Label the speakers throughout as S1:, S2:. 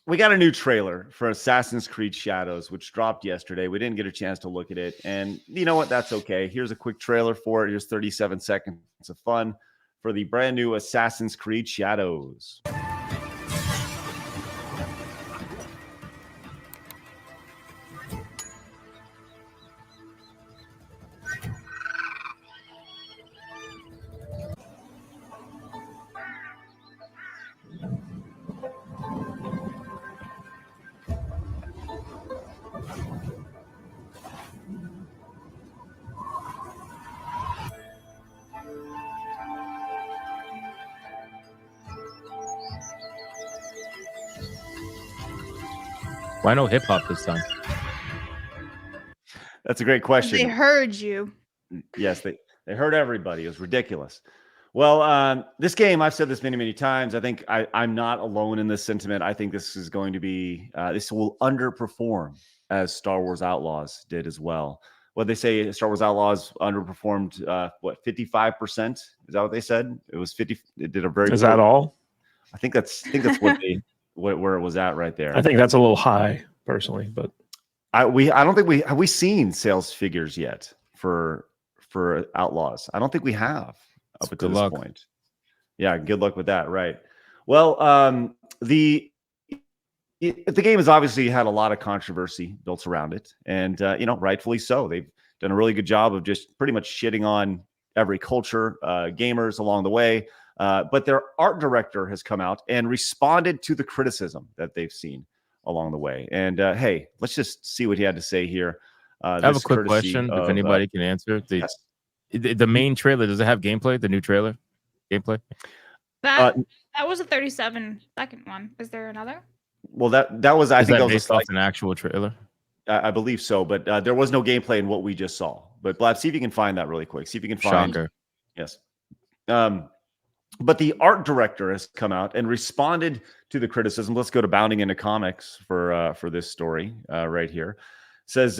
S1: we got a new trailer for Assassin's Creed Shadows, which dropped yesterday. We didn't get a chance to look at it. And you know what? That's okay. Here's a quick trailer for it. Here's 37 seconds of fun for the brand new Assassin's Creed Shadows.
S2: Why no hip hop this time?
S1: That's a great question.
S3: They heard you.
S1: Yes, they heard everybody. It was ridiculous. Well, this game, I've said this many, many times. I think I'm not alone in this sentiment. I think this is going to be, this will underperform as Star Wars Outlaws did as well. What they say, Star Wars Outlaws underperformed, 55%? Is that what they said? It was 50. It did a very.
S4: Is that all?
S1: I think that's what they where it was at right there.
S4: I think that's a little high personally, but
S1: I don't think we seen sales figures yet for Outlaws. I don't think we have up until this point. Yeah, good luck with that. Right. Well, the game has obviously had a lot of controversy built around it, and rightfully so. They've done a really good job of just pretty much shitting on every culture, gamers along the way. But their art director has come out and responded to the criticism that they've seen along the way. And hey, let's just see what he had to say here.
S2: I have a quick question, if anybody can answer. The main trailer, does it have gameplay? The new trailer gameplay?
S3: That was a 37-second one. Is there another?
S1: Well, that was I think that was
S2: based off an actual trailer.
S1: I believe so, but there was no gameplay in what we just saw. But Blab, see if you can find that really quick. See if you can find.
S2: Shocker.
S1: Yes. But the art director has come out and responded to the criticism. Let's go to Bounding into Comics for this story right here. Says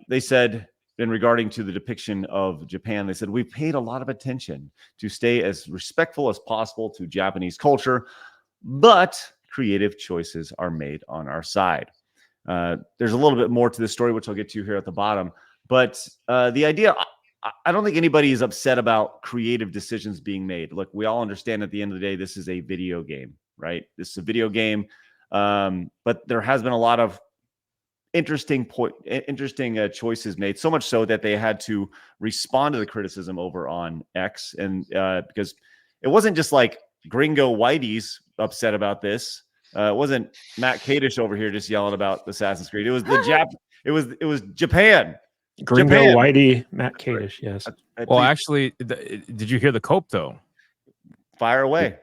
S1: they said in regarding to the depiction of Japan, they said we've paid a lot of attention to stay as respectful as possible to Japanese culture, but creative choices are made on our side. There's a little bit more to this story, which I'll get to here at the bottom. But the idea, I don't think anybody is upset about creative decisions being made. Look, we all understand at the end of the day, this is a video game, right? This is a video game. But there has been a lot of interesting choices made, so much so that they had to respond to the criticism over on X. And because it wasn't just like Gringo Whitey's upset about this. It wasn't Matt Kadish over here just yelling about Assassin's Creed. It was it was Japan.
S4: Gringo Whitey, Matt Kadish, yes.
S2: Well, actually, did you hear the cope though?
S1: Fire away.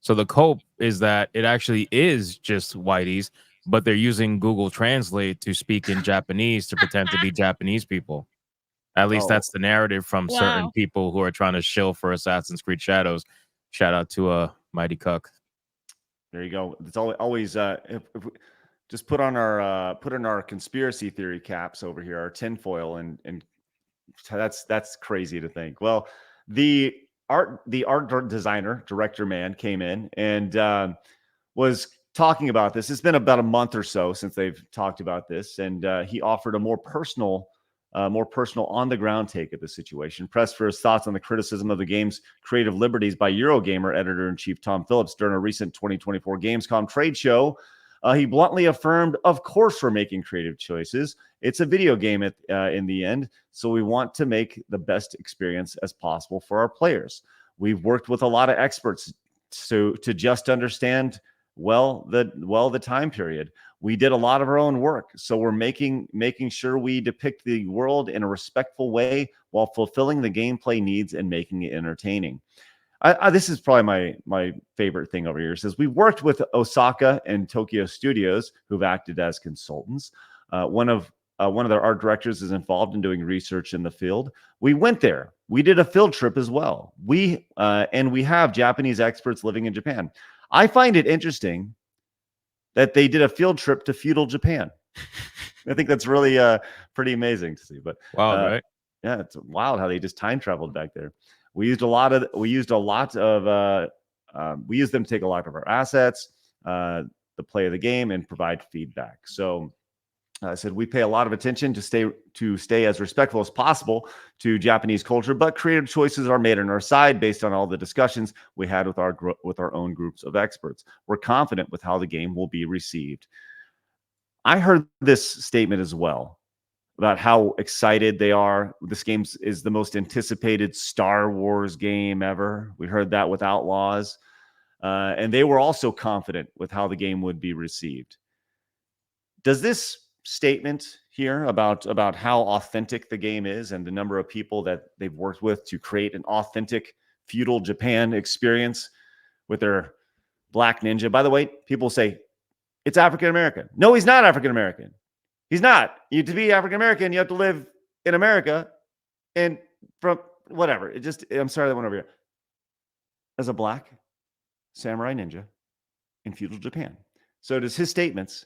S2: So the cope is that it actually is just Whitey's, but they're using Google Translate to speak in Japanese to pretend to be Japanese people. At least that's the narrative from certain people who are trying to shill for Assassin's Creed Shadows. Shout out to Mighty Cuck.
S1: There you go. It's always if we just put on our conspiracy theory caps over here, our tinfoil, and that's crazy to think. Well, the art designer, director man came in and was talking about this. It's been about a month or so since they've talked about this, and he offered a more personal on the ground take of the situation. Pressed for his thoughts on the criticism of the game's creative liberties by Eurogamer editor-in-chief Tom Phillips during a recent 2024 Gamescom trade show, he bluntly affirmed, "Of course, we're making creative choices. It's a video game in the end, so we want to make the best experience as possible for our players. We've worked with a lot of experts to just understand the time period. We did a lot of our own work, so we're making sure we depict the world in a respectful way while fulfilling the gameplay needs and making it entertaining." This is probably my favorite thing over here. It says, "We worked with Osaka and Tokyo studios who've acted as consultants. One of their art directors is involved in doing research in the field. We went there. We did a field trip as well. We have Japanese experts living in Japan." I find it interesting that they did a field trip to feudal Japan. I think that's really pretty amazing to see. But
S2: wow, right?
S1: Yeah, it's wild how they just time traveled back there. We used them to take a lot of our assets. the play of the game and provide feedback. So I said we pay a lot of attention to stay as respectful as possible to Japanese culture, but creative choices are made on our side based on all the discussions we had with our own groups of experts. We're confident with how the game will be received. I heard this statement as well about how excited they are. This game is the most anticipated Star Wars game ever. We heard that with Outlaws, and they were also confident with how the game would be received. Does this statement here about how authentic the game is and the number of people that they've worked with to create an authentic feudal Japan experience with their black ninja? By the way, people say it's African American. No, he's not African American. He's not. To be African American, you have to live in America, and from whatever. I'm sorry that went over here. As a black samurai ninja in feudal Japan. So does his statements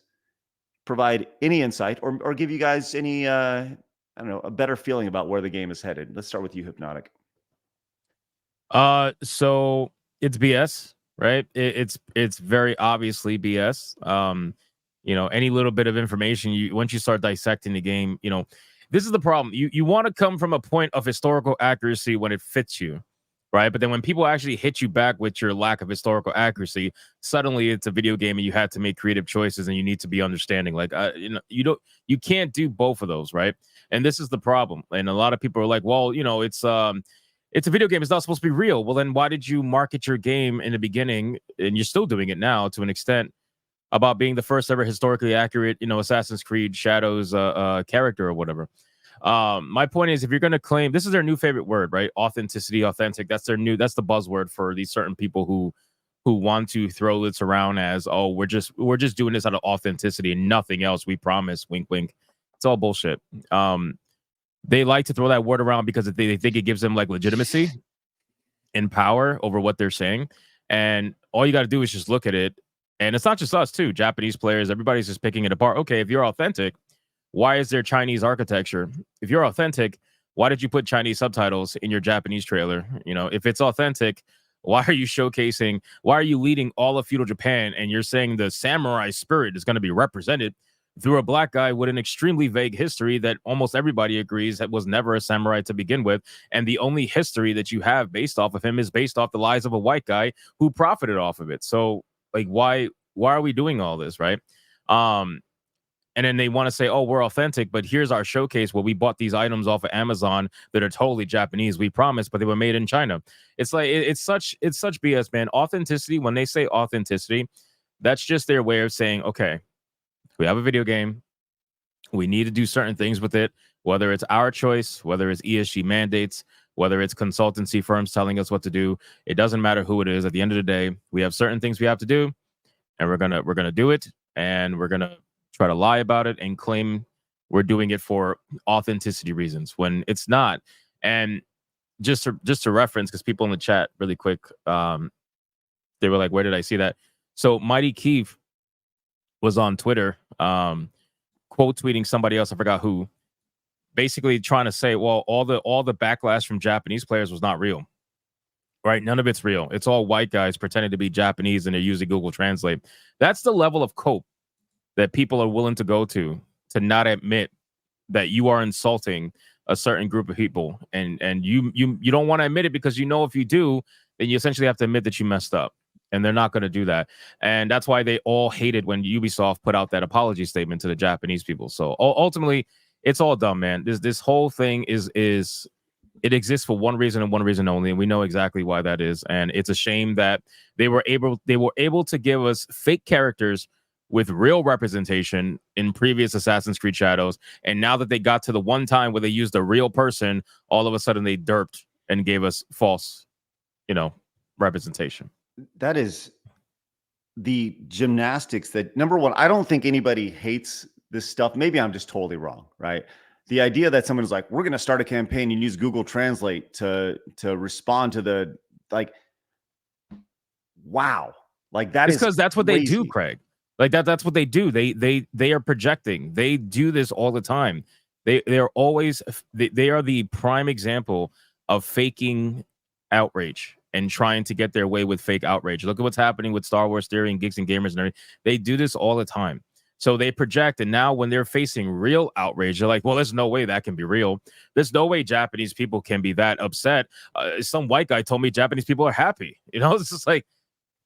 S1: provide any insight or give you guys any I don't know, a better feeling about where the game is headed? Let's start with you, Hypnotic.
S2: So it's BS, right? It's very obviously BS. Any little bit of information, once you start dissecting the game, this is the problem. You want to come from a point of historical accuracy when it fits you, right? But then when people actually hit you back with your lack of historical accuracy, suddenly it's a video game and you had to make creative choices and you need to be understanding. Like, you can't do both of those, right? And this is the problem. And a lot of people are like, well, it's a video game. It's not supposed to be real. Well, then why did you market your game in the beginning, and you're still doing it now to an extent, about being the first ever historically accurate, Assassin's Creed Shadows character or whatever? My point is, if you're going to claim, this is their new favorite word, right? Authenticity, authentic. That's the buzzword for these certain people who want to throw this around as, oh, we're just doing this out of authenticity and nothing else. We promise. Wink, wink. It's all bullshit. They like to throw that word around because they think it gives them like legitimacy and power over what they're saying. And all you got to do is just look at it. And it's not just us too. Japanese players, everybody's just picking it apart. Okay, if you're authentic, why is there Chinese architecture? If you're authentic, why did you put Chinese subtitles in your Japanese trailer? If it's authentic, why are you leading all of feudal Japan and you're saying the samurai spirit is going to be represented through a black guy with an extremely vague history that almost everybody agrees that was never a samurai to begin with. And the only history that you have based off of him is based off the lies of a white guy who profited off of it. So like, why are we doing all this, right? And then they want to say, oh, we're authentic, but here's our showcase where we bought these items off of Amazon that are totally Japanese. We promise, but they were made in China. It's like, it's such BS, man. Authenticity, when they say authenticity, that's just their way of saying, okay, we have a video game. We need to do certain things with it, whether it's our choice, whether it's ESG mandates, whether it's consultancy firms telling us what to do. It doesn't matter who it is. At the end of the day, we have certain things we have to do, and we're gonna do it, and we're gonna try to lie about it and claim we're doing it for authenticity reasons when it's not. And just to reference, because people in the chat really quick, they were like, where did I see that? So Mighty Keith was on Twitter, quote tweeting somebody else, I forgot who, basically trying to say, well, all the backlash from Japanese players was not real, right? None of it's real. It's all white guys pretending to be Japanese and they're using Google Translate. That's the level of cope that people are willing to go to not admit that you are insulting a certain group of people, and you don't want to admit it because if you do, then you essentially have to admit that you messed up. And they're not going to do that. And that's why they all hated when Ubisoft put out that apology statement to the Japanese people. So ultimately, it's all dumb, man. This whole thing is it exists for one reason and one reason only, and we know exactly why that is. And it's a shame that they were able to give us fake characters with real representation in previous Assassin's Creed Shadows, and now that they got to the one time where they used a real person, all of a sudden they derped and gave us false, representation.
S1: That is the gymnastics that, number one, I don't think anybody hates this stuff. Maybe I'm just totally wrong, right? The idea that someone is like, we're going to start a campaign and use Google Translate to respond to the, like, wow. Like that is
S2: because that's what they do, Craig. Like that's what they do. They are projecting. They do this all the time. They are the prime example of faking outrage. and trying to get their way with fake outrage. Look at what's happening with Star Wars Theory and Geeks and Gamers and everything. They do this all the time. So they project, and now when they're facing real outrage, they're like, well, there's no way that can be real. There's no way Japanese people can be that upset. Some white guy told me Japanese people are happy. It's just like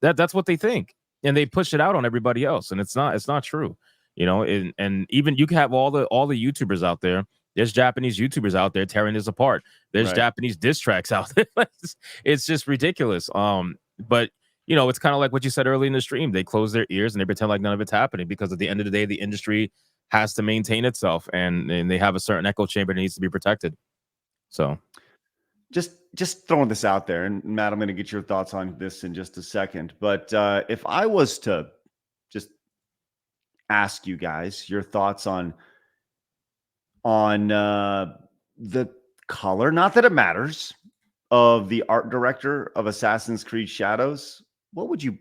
S2: that's what they think. And they push it out on everybody else. And it's not true. And even you can have all the YouTubers out there. There's Japanese YouTubers out there tearing this apart. There's Japanese diss tracks out there. It's just ridiculous. But it's kind of like what you said early in the stream. They close their ears and they pretend like none of it's happening, because at the end of the day, the industry has to maintain itself, and they have a certain echo chamber that needs to be protected. So
S1: just throwing this out there, and Matt, I'm going to get your thoughts on this in just a second. But if I was to just ask you guys your thoughts on the color, not that it matters, of the art director of Assassin's Creed Shadows, what would you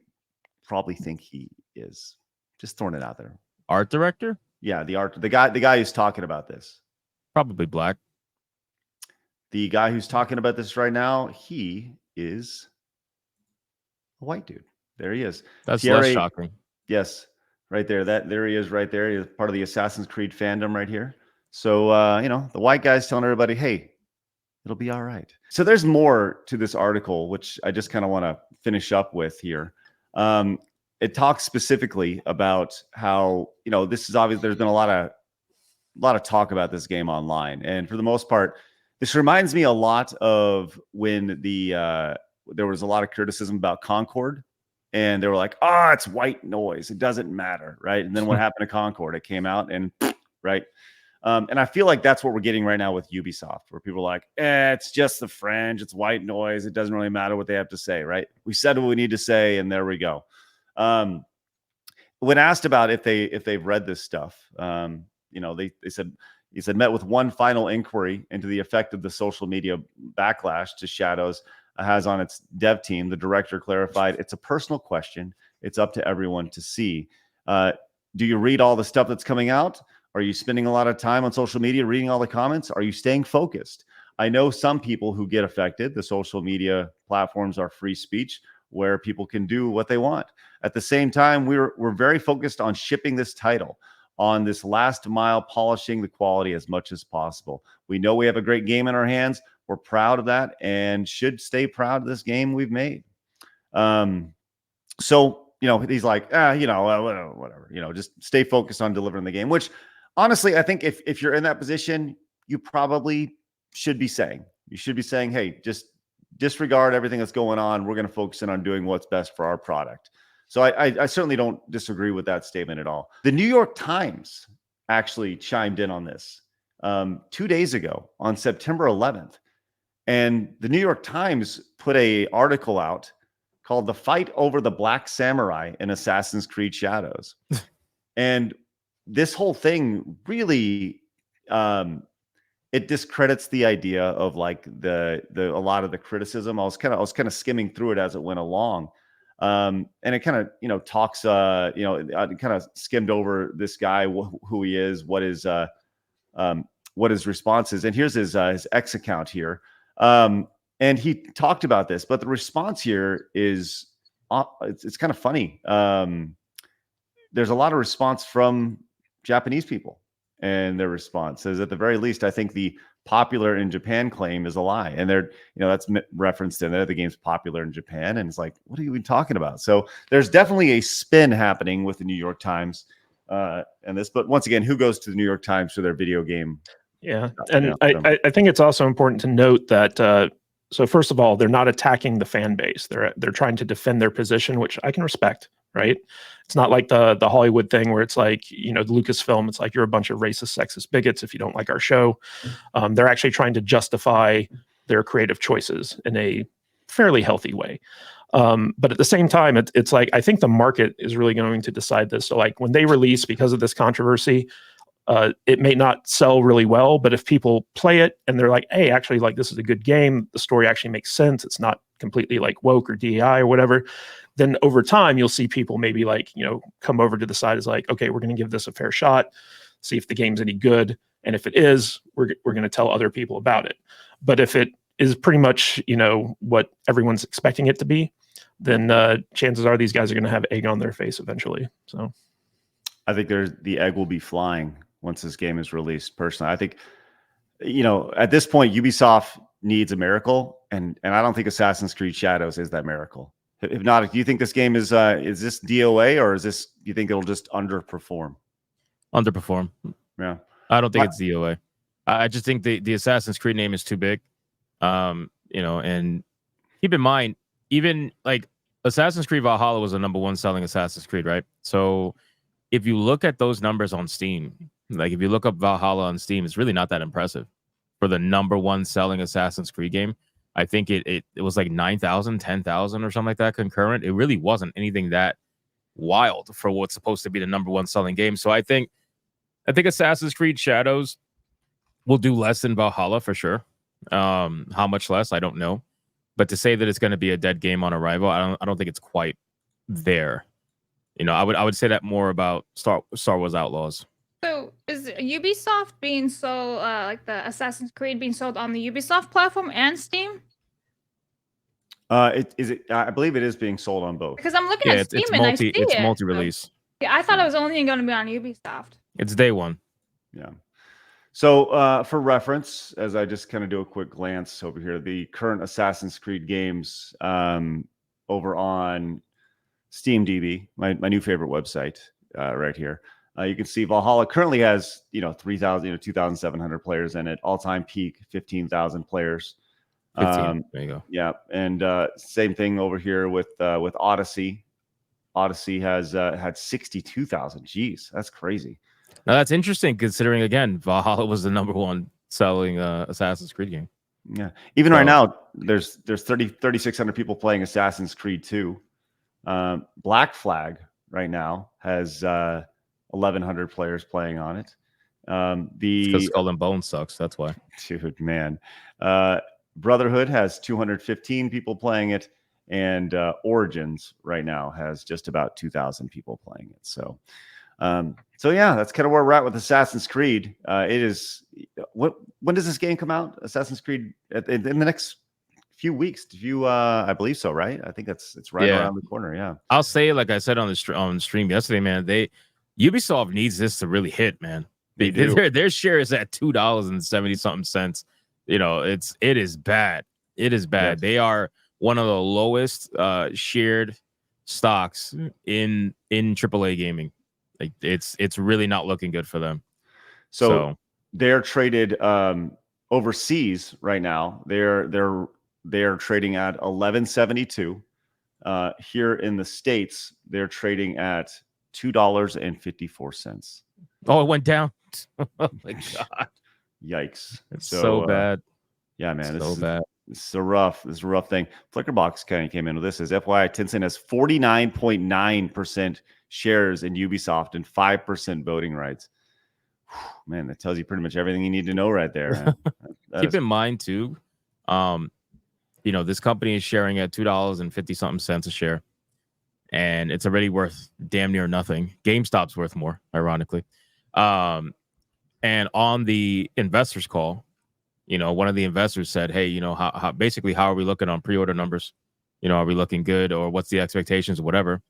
S1: probably think he is? Just throwing it out there.
S2: Art director?
S1: Yeah, the guy who's talking about this.
S2: Probably black.
S1: The guy who's talking about this right now, he is a white dude. There he is.
S2: That's less shocking.
S1: Yes, right there. There he is right there. He's part of the Assassin's Creed fandom right here. So, the white guy's telling everybody, hey, it'll be all right. So there's more to this article, which I just kind of want to finish up with here. It talks specifically about how, this is obvious. There's been a lot of talk about this game online. And for the most part, this reminds me a lot of when there was a lot of criticism about Concord, and they were like, it's white noise. It doesn't matter. Right. And then what happened to Concord? It came out and right. And I feel like that's what we're getting right now with Ubisoft, where people are like, it's just the French, it's white noise. It doesn't really matter what they have to say, right? We said what we need to say, and there we go. When asked about if they've read this stuff, they said, he said, met with one final inquiry into the effect of the social media backlash to Shadows has on its dev team. The director clarified, it's a personal question. It's up to everyone to see. Do you read all the stuff that's coming out? Are you spending a lot of time on social media reading all the comments? Are you staying focused? I know some people who get affected. The social media platforms are free speech where people can do what they want. At the same time, we're very focused on shipping this title, on this last mile, polishing the quality as much as possible. We know we have a great game in our hands. We're proud of that and should stay proud of this game we've made. So, he's like, whatever, just stay focused on delivering the game, which honestly, I think if you're in that position, you probably should be saying. You should be saying, hey, just disregard everything that's going on. We're going to focus in on doing what's best for our product. So I certainly don't disagree with that statement at all. The New York Times actually chimed in on this 2 days ago on September 11th. And the New York Times put an article out called "The Fight Over the Black Samurai in Assassin's Creed Shadows." And this whole thing really it discredits the idea of like a lot of the criticism. I was kind of skimming through it as it went along. And it kind of talks I kind of skimmed over this guy, who he is, what his response is. And here's his X account here. And he talked about this, but the response here is it's kind of funny. There's a lot of response from Japanese people, and their response is, at the very least, I think the popular in Japan claim is a lie. And they're, that's referenced in there. The game's popular in Japan. And it's like, what are you even talking about? So there's definitely a spin happening with the New York Times and this, but once again, who goes to the New York Times for their video game?
S4: Yeah. And I think it's also important to note that, so first of all, they're not attacking the fan base. They're trying to defend their position, which I can respect, right? It's not like the Hollywood thing where it's like, the Lucasfilm, it's like, you're a bunch of racist, sexist bigots if you don't like our show. They're actually trying to justify their creative choices in a fairly healthy way. But at the same time, it's like, I think the market is really going to decide this. So like when they release, because of this controversy, it may not sell really well, but if people play it and they're like, hey, actually, like, this is a good game, the story actually makes sense, it's not completely like woke or DEI or whatever, then over time, you'll see people maybe like, come over to the side as like, okay, we're going to give this a fair shot, see if the game's any good. And if it is, we're going to tell other people about it. But if it is pretty much, what everyone's expecting it to be, then chances are these guys are going to have egg on their face eventually. So
S1: I think the egg will be flying once this game is released. Personally, I think, at this point, Ubisoft needs a miracle, and I don't think Assassin's Creed Shadows is that miracle. If not, do you think this game is this DOA, or do you think it'll just underperform?
S2: Underperform.
S1: Yeah.
S2: I don't think it's DOA. I just think the Assassin's Creed name is too big. And keep in mind, even like Assassin's Creed Valhalla was the #1 selling Assassin's Creed, right? So if you look at those numbers on Steam, like if you look up Valhalla on Steam, it's really not that impressive for the #1 selling Assassin's Creed game. I think it was like 9,000, 10,000 or something like that concurrent. It really wasn't anything that wild for what's supposed to be the #1 selling game. So I think Assassin's Creed Shadows will do less than Valhalla for sure. How much less, I don't know. But to say that it's going to be a dead game on arrival, I don't think it's quite there. I would say that more about Star Wars Outlaws.
S3: So is Ubisoft being sold, like the Assassin's Creed being sold on the Ubisoft platform and Steam?
S1: I believe it is being sold on both.
S3: Because I'm looking at Steam and I see
S2: it's
S3: it.
S2: multi-release.
S3: Yeah, I thought it was only going to be on Ubisoft.
S2: It's day one.
S1: Yeah. So for reference, as I just kind of do a quick glance over here, the current Assassin's Creed games over on SteamDB, my new favorite website right here. You can see Valhalla currently has 3,000, 2,700 players in it. All-time peak 15,000 players.
S2: 15. There you go.
S1: Yeah, and same thing over here with Odyssey. Odyssey has had 62,000. Jeez, that's crazy.
S2: Now that's interesting considering, again, Valhalla was the #1 selling Assassin's Creed game.
S1: Yeah, even right now, there's 3,600 people playing Assassin's Creed 2. Black Flag right now has 1,100 players playing on it.
S2: Because Skull and Bones sucks. That's why.
S1: Dude, man. Brotherhood has 215 people playing it, and Origins right now has just about 2,000 people playing it. So yeah, that's kind of where we're at with Assassin's Creed. It is when does this game come out? Assassin's Creed in the next few weeks. I believe so, right? I think it's right around the corner. Yeah.
S2: I'll say, like I said on stream yesterday, man, Ubisoft needs this to really hit, man. Their share is at $2.70 something. It is bad. It is bad. Yes. They are one of the lowest shared stocks in AAA gaming. Like it's really not looking good for them. So
S1: they're traded overseas right now. They're trading at 11.72. Here in the States, they're trading at $2.54.
S2: Oh, it went down. Oh my God.
S1: Yikes.
S2: It's so bad.
S1: Yeah, man.
S2: This is bad.
S1: This is a rough thing. Flickerbox kind of came in with this. As FYI, Tencent has 49.9% shares in Ubisoft and 5% voting rights. Man, that tells you pretty much everything you need to know right there.
S2: Keep in mind too, this company is sharing at $2.50 something a share, and it's already worth damn near nothing. GameStop's worth more, ironically. And on the investors call, one of the investors said, "Hey, how basically how are we looking on pre-order numbers? Are we looking good, or what's the expectations, or whatever?"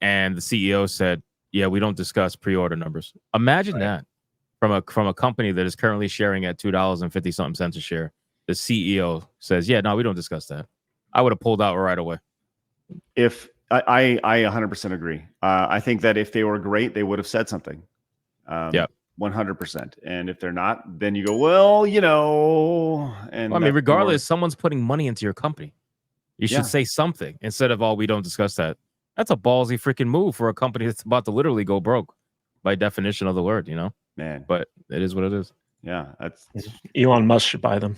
S2: And the CEO said, "Yeah, we don't discuss pre-order numbers." Imagine that from a company that is currently sharing at $2.50 something a share. The CEO says, "Yeah, no, we don't discuss that." I would have pulled out right away.
S1: If I 100% agree. I think that if they were great, they would have said something.
S2: Yeah.
S1: 100%. And if they're not, then you go, well, and
S2: well, I mean, regardless, someone's putting money into your company. You should say something instead of, "Oh, we don't discuss that." That's a ballsy freaking move for a company that's about to literally go broke by definition of the word,
S1: man.
S2: But it is what it is.
S1: Yeah.
S4: Elon Musk should buy them.